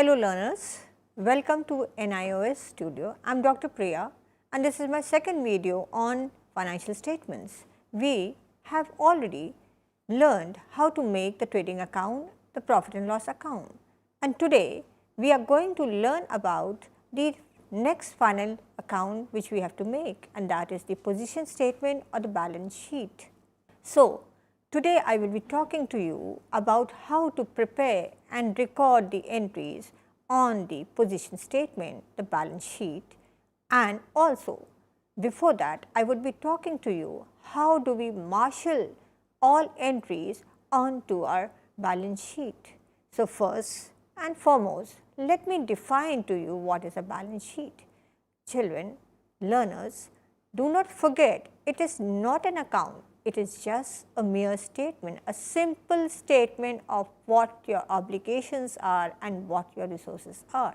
Hello learners, welcome to NIOS Studio. I am Dr. Priya and this is my second video on financial statements. We have already learned how to make the trading account, the profit and loss account, and today we are going to learn about the next final account which we have to make, and that is the position statement or the balance sheet. So, today I will be talking to you about how to prepare and record the entries on the position statement, the balance sheet, and also before that I would be talking to you how do we marshal all entries onto our balance sheet. So, first and foremost, let me define to you what is a balance sheet. Children, learners, do not forget it is not an account, it is just a mere statement, a simple statement of what your obligations are and what your resources are.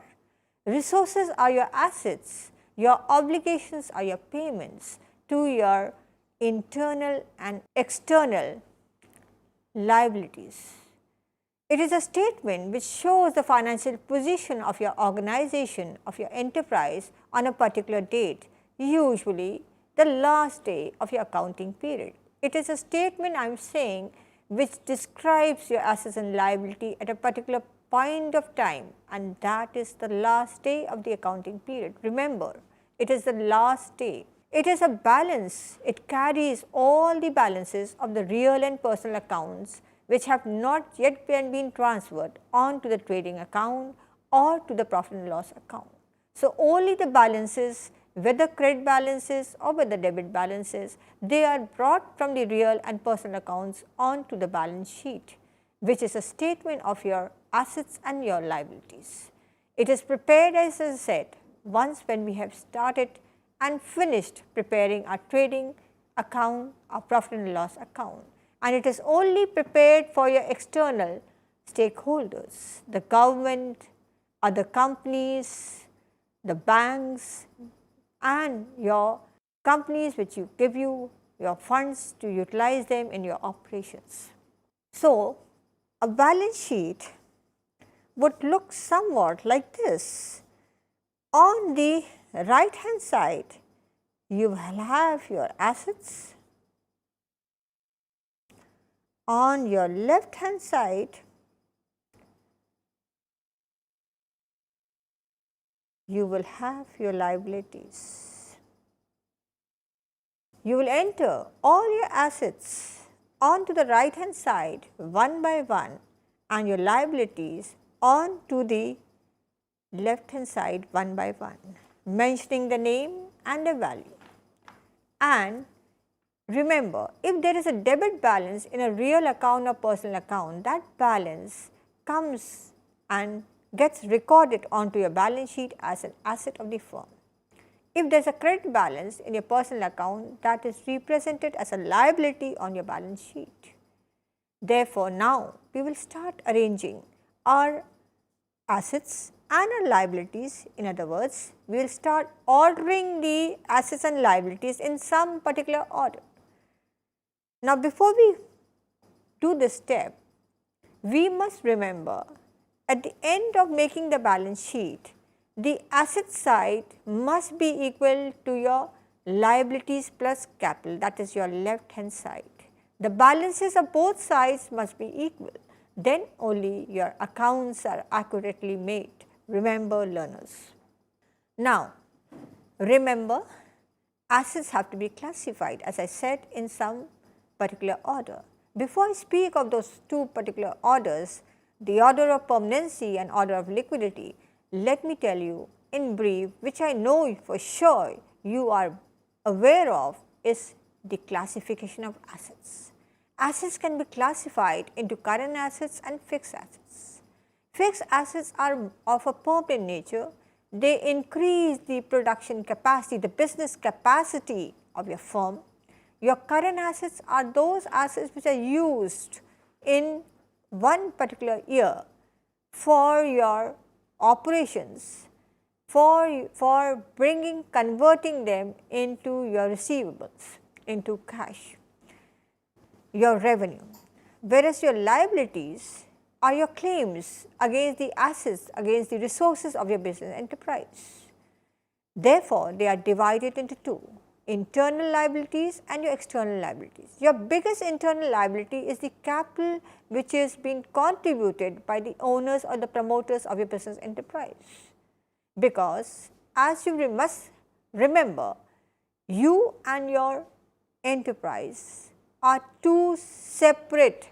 Resources are your assets, your obligations are your payments to your internal and external liabilities. It is a statement which shows the financial position of your organization, of your enterprise on a particular date, usually the last day of your accounting period. It is a statement I am saying which describes your assets and liability at a particular point of time, and that is the last day of the accounting period. Remember, it is the last day. It is a balance. It carries all the balances of the real and personal accounts which have not yet been transferred on to the trading account or to the profit and loss account. So, only the balances, whether credit balances or whether debit balances, they are brought from the real and personal accounts onto the balance sheet, which is a statement of your assets and your liabilities. It is prepared, as I said, once when we have started and finished preparing our trading account, our profit and loss account, and it is only prepared for your external stakeholders, the government, other companies, the banks, and your companies which you give you your funds to utilize them in your operations. So, a balance sheet would look somewhat like this. On the right hand side, you will have your assets. On your left hand side, you will have your liabilities. You will enter all your assets onto the right hand side one by one and your liabilities onto the left hand side one by one, mentioning the name and the value. And remember, if there is a debit balance in a real account or personal account, that balance comes and gets recorded onto your balance sheet as an asset of the firm. If there is a credit balance in your personal account, that is represented as a liability on your balance sheet. Therefore, now we will start arranging our assets and our liabilities. In other words, we will start ordering the assets and liabilities in some particular order. Now, before we do this step, we must remember at the end of making the balance sheet, the asset side must be equal to your liabilities plus capital, that is your left hand side. The balances of both sides must be equal, then only your accounts are accurately made. Remember, learners. Now, remember, assets have to be classified, as I said, in some particular order. Before I speak of those two particular orders, the order of permanency and order of liquidity, let me tell you in brief, which I know for sure you are aware of, is the classification of assets. Assets can be classified into current assets and fixed assets. Fixed assets are of a permanent nature. They increase the production capacity, the business capacity of your firm. Your current assets are those assets which are used in one particular year for your operations, for converting them into your receivables, into cash, your revenue. Whereas your liabilities are your claims against the assets, against the resources of your business enterprise. Therefore, they are divided into two, internal liabilities and your external liabilities. Your biggest internal liability is the capital which is being contributed by the owners or the promoters of your business enterprise. Because as you must remember, you and your enterprise are two separate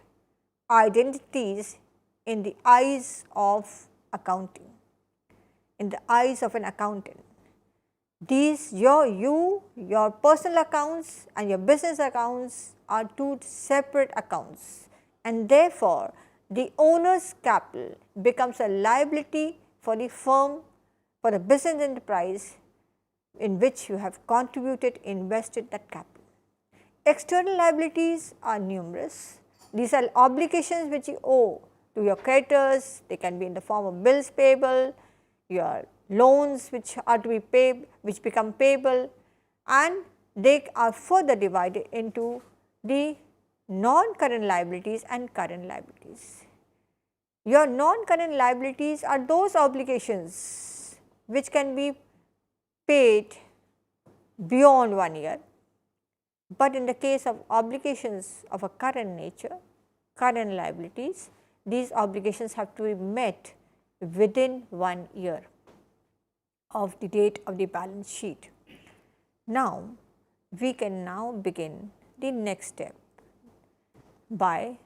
identities in the eyes of accounting, in the eyes of an accountant. These your personal accounts and your business accounts are two separate accounts, and therefore, the owner's capital becomes a liability for the firm, for the business enterprise in which you have contributed, invested that capital. External liabilities are numerous. These are obligations which you owe to your creditors. They can be in the form of bills payable, your loans which are to be paid, which become payable, and they are further divided into the non-current liabilities and current liabilities. Your non-current liabilities are those obligations which can be paid beyond 1 year, but in the case of obligations of a current nature, current liabilities, these obligations have to be met within 1 year of the date of the balance sheet. Now, we can now begin the next step by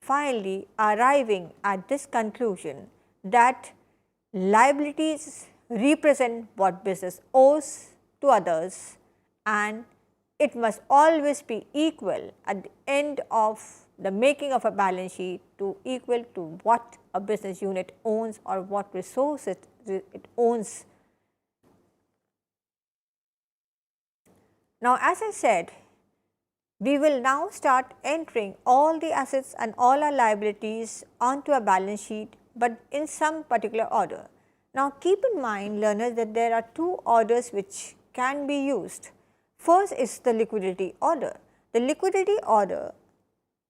finally arriving at this conclusion that liabilities represent what business owes to others, and it must always be equal at the end of the making of a balance sheet to equal to what a business unit owns or what resources it owns. Now, as I said, we will now start entering all the assets and all our liabilities onto a balance sheet, but in some particular order. Now, keep in mind, learners, that there are two orders which can be used. First is the liquidity order. The liquidity order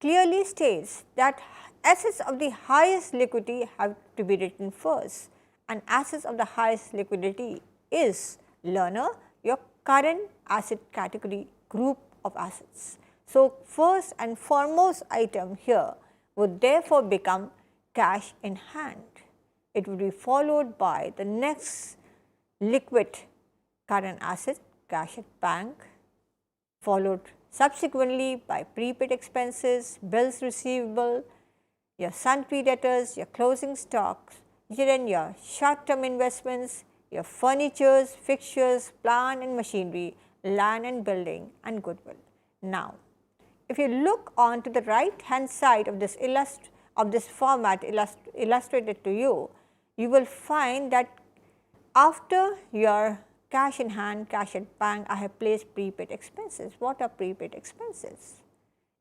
clearly states that assets of the highest liquidity have to be written first, and assets of the highest liquidity is, learner, your current asset category group of assets. So, first and foremost item here would therefore become cash in hand. It would be followed by the next liquid current asset, cash at bank, followed subsequently by prepaid expenses, bills receivable, your sundry debtors, your closing stocks, then your short term investments, your furnitures, fixtures, plant and machinery, land and building, and goodwill. Now, if you look on to the right hand side of this format illustrated to you, you will find that after your cash in hand, cash at bank, I have placed prepaid expenses. What are prepaid expenses?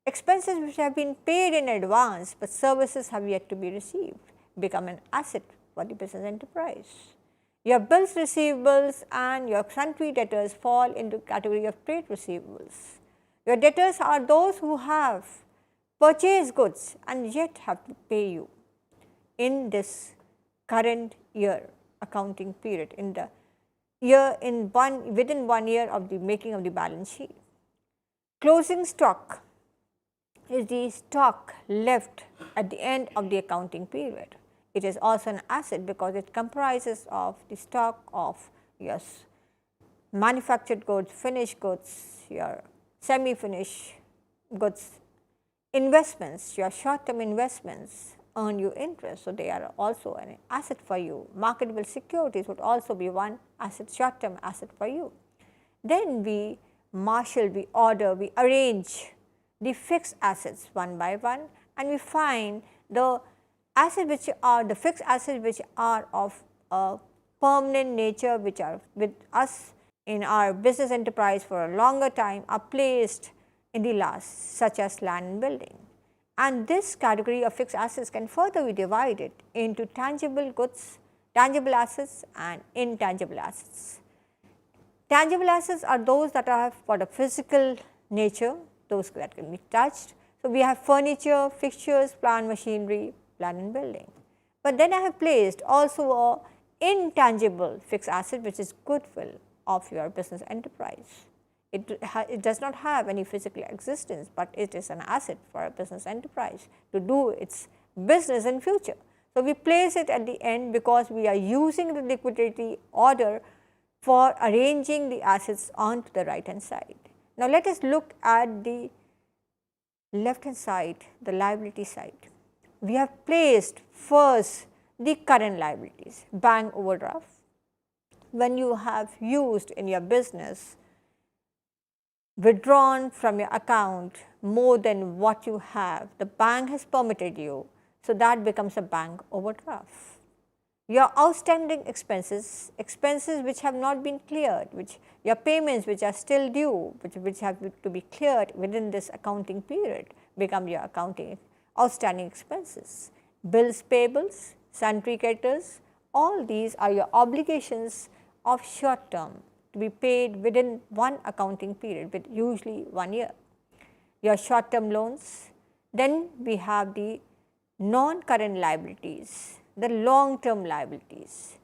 Expenses which have been paid in advance, but services have yet to be received, become an asset for the business enterprise. Your bills receivables and your sundry debtors fall into category of trade receivables. Your debtors are those who have purchased goods and yet have to pay you in this current year accounting period, in the year within 1 year of the making of the balance sheet. Closing stock is the stock left at the end of the accounting period. It is also an asset because it comprises of the stock of your manufactured goods, finished goods, your semi-finished goods. Investments, your short term investments earn you interest, so they are also an asset for you. Marketable securities would also be one asset, short term asset for you. Then we marshal, we order, we arrange the fixed assets one by one, and we find the assets which are the fixed assets which are of a permanent nature, which are with us in our business enterprise for a longer time, are placed in the last, such as land and building. And this category of fixed assets can further be divided into tangible goods, tangible assets and intangible assets. Tangible assets are those that are for the physical nature, those that can be touched. So, we have furniture, fixtures, plant machinery, plant and building. But then I have placed also a intangible fixed asset, which is goodwill of your business enterprise. It does not have any physical existence, but it is an asset for a business enterprise to do its business in future. So, we place it at the end because we are using the liquidity order for arranging the assets onto the right hand side. Now, let us look at the left hand side, the liability side. We have placed first the current liabilities, bank overdraft. When you have used in your business, withdrawn from your account more than what you have, the bank has permitted you, so that becomes a bank overdraft. Your outstanding expenses, expenses which have not been cleared, which your payments which are still due, which have to be cleared within this accounting period, become your accounting outstanding expenses. Bills payables, sundry creditors, all these are your obligations of short term to be paid within one accounting period, with usually 1 year. Your short term loans, then we have the non-current liabilities, the long term liabilities.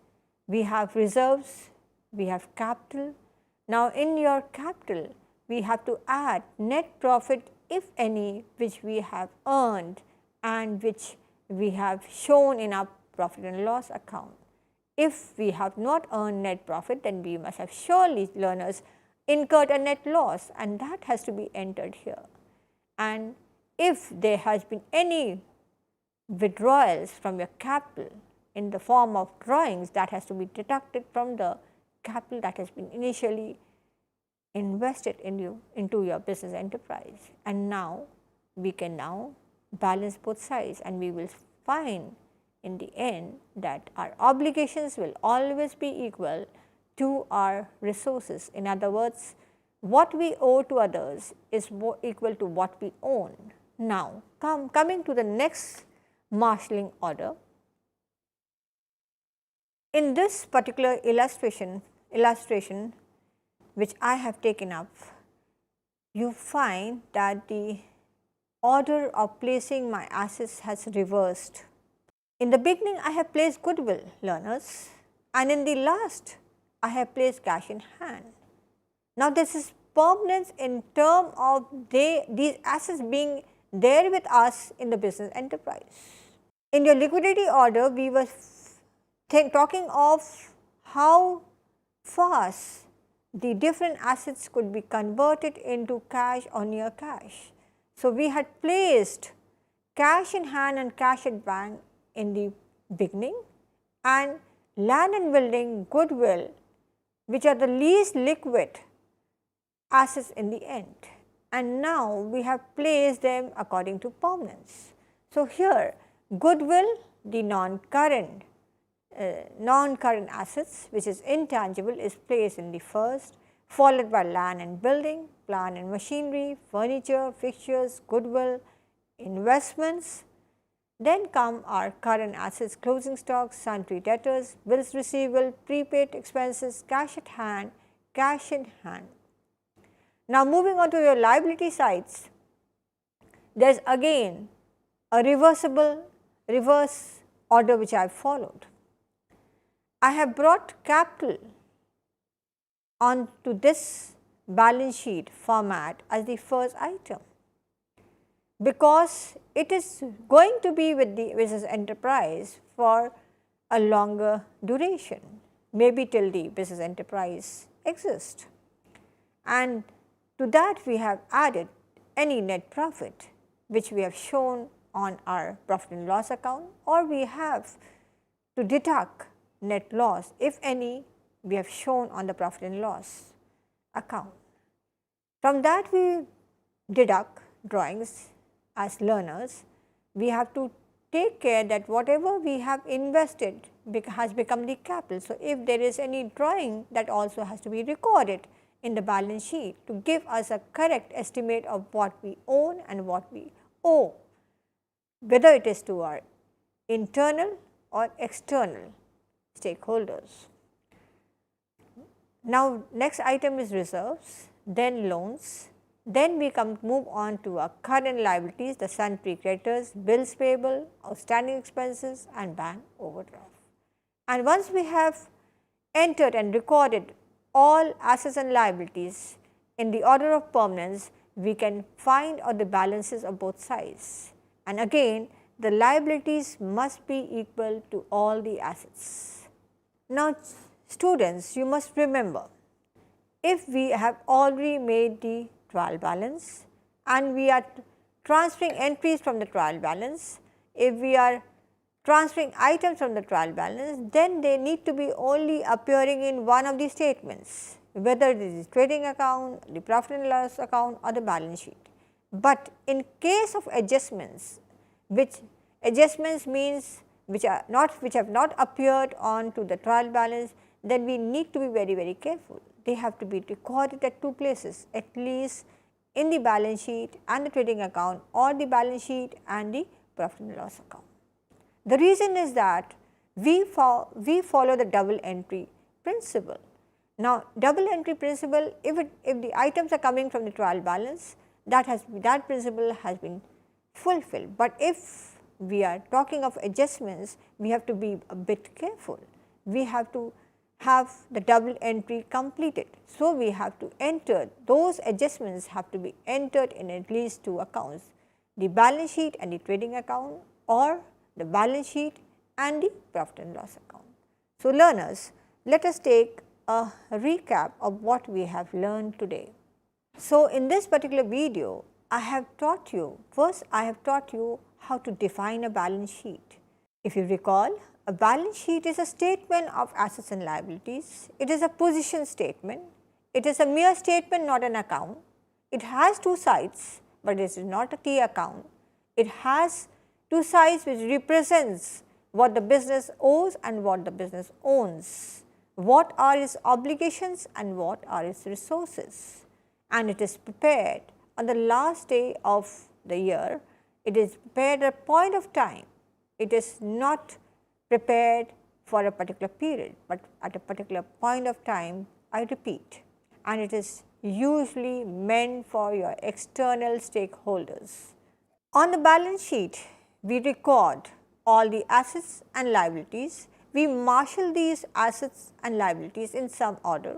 We have reserves, we have capital. Now, in your capital, we have to add net profit, if any, which we have earned and which we have shown in our profit and loss account. If we have not earned net profit, then we must have surely, learners, incurred a net loss, and that has to be entered here. And if there has been any withdrawals from your capital in the form of drawings, that has to be deducted from the capital that has been initially invested into your business enterprise. And now, we can now balance both sides, and we will find in the end that our obligations will always be equal to our resources. In other words, what we owe to others is equal to what we own. Now, coming to the next marshalling order. In this particular illustration which I have taken up, you find that the order of placing my assets has reversed. In the beginning, I have placed goodwill, learners, and in the last, I have placed cash in hand. Now, this is permanence in terms of these assets being there with us in the business enterprise. In your liquidity order, we were talking of how fast the different assets could be converted into cash or near cash. So, we had placed cash in hand and cash at bank in the beginning, and land and building, goodwill, which are the least liquid assets in the end. And now, we have placed them according to permanence. So, here goodwill, the non-current assets, which is intangible, is placed in the first, followed by land and building, plant and machinery, furniture, fixtures, goodwill, investments. Then come our current assets, closing stocks, sundry debtors, bills receivable, prepaid expenses, cash at hand, cash in hand. Now, moving on to your liability sides, there is again a reverse order which I have followed. I have brought capital onto this balance sheet format as the first item, because it is going to be with the business enterprise for a longer duration, maybe till the business enterprise exists. And to that we have added any net profit which we have shown on our profit and loss account, or we have to deduct net loss, if any, we have shown on the profit and loss account. From that we deduct drawings. As learners, we have to take care that whatever we have invested has become the capital. So, if there is any drawing, that also has to be recorded in the balance sheet to give us a correct estimate of what we own and what we owe, whether it is to our internal or external stakeholders. Now, next item is reserves, then loans, Then we move on to our current liabilities, the sundry creditors, bills payable, outstanding expenses and bank overdraft. And once we have entered and recorded all assets and liabilities in the order of permanence, we can find out the balances of both sides. And again, the liabilities must be equal to all the assets. Now, students, you must remember, if we have already made the trial balance and we are transferring entries from the trial balance, if we are transferring items from the trial balance, then they need to be only appearing in one of the statements, whether it is trading account, the profit and loss account or the balance sheet. But in case of adjustments, which adjustments means which have not appeared on to the trial balance, then we need to be very careful. They have to be recorded at two places, at least in the balance sheet and the trading account, or the balance sheet and the profit and loss account. The reason is that we follow the double entry principle. Now, double entry principle, if the items are coming from the trial balance, that principle has been fulfilled. But if we are talking of adjustments, we have to be a bit careful. We have to have the double entry completed. So, we have to enter those adjustments have to be entered in at least two accounts, the balance sheet and the trading account, or the balance sheet and the profit and loss account. So, learners, let us take a recap of what we have learned today. So, in this particular video, I have taught you how to define a balance sheet. If you recall, a balance sheet is a statement of assets and liabilities. It is a position statement. It is a mere statement, not an account. It has two sides, but it is not a key account. It has two sides which represents what the business owes and what the business owns, what are its obligations and what are its resources. And it is prepared on the last day of the year. It is prepared at a point of time. It is not prepared for a particular period, but at a particular point of time, I repeat, and it is usually meant for your external stakeholders. On the balance sheet, we record all the assets and liabilities. We marshal these assets and liabilities in some order.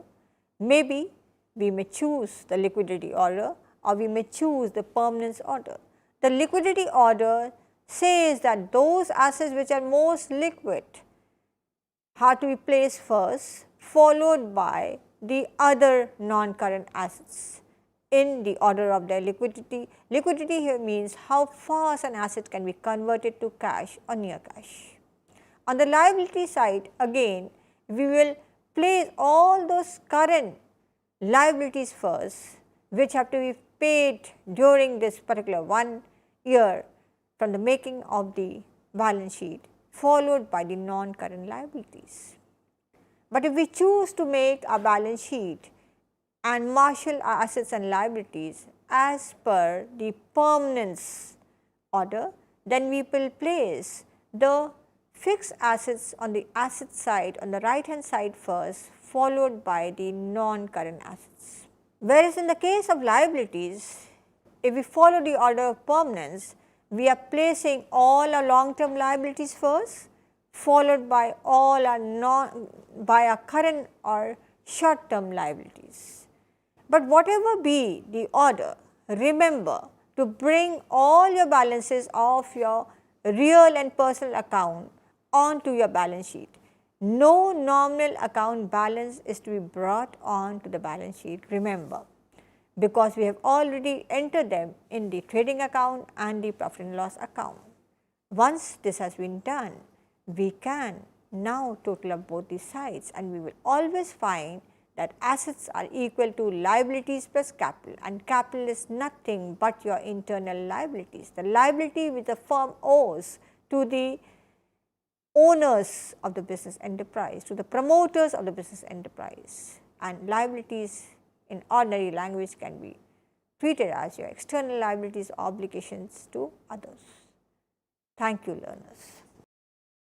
Maybe we may choose the liquidity order or we may choose the permanence order. The liquidity order says that those assets which are most liquid have to be placed first, followed by the other non-current assets in the order of their liquidity. Liquidity here means how fast an asset can be converted to cash or near cash. On the liability side, again, we will place all those current liabilities first, which have to be paid during this particular 1 year from the making of the balance sheet, followed by the non-current liabilities. But if we choose to make a balance sheet and marshal our assets and liabilities as per the permanence order, then we will place the fixed assets on the asset side on the right hand side first, followed by the non-current assets. Whereas in the case of liabilities, if we follow the order of permanence, we are placing all our long term liabilities first, followed by all our current or short term liabilities. But whatever be the order, remember to bring all your balances of your real and personal account onto your balance sheet. No nominal account balance is to be brought on to the balance sheet, remember, because we have already entered them in the trading account and the profit and loss account. Once this has been done, we can now total up both these sides, and we will always find that assets are equal to liabilities plus capital, and capital is nothing but your internal liabilities, the liability which the firm owes to the owners of the business enterprise, to the promoters of the business enterprise, and liabilities in ordinary language can be treated as your external liabilities, obligations to others. Thank you, learners.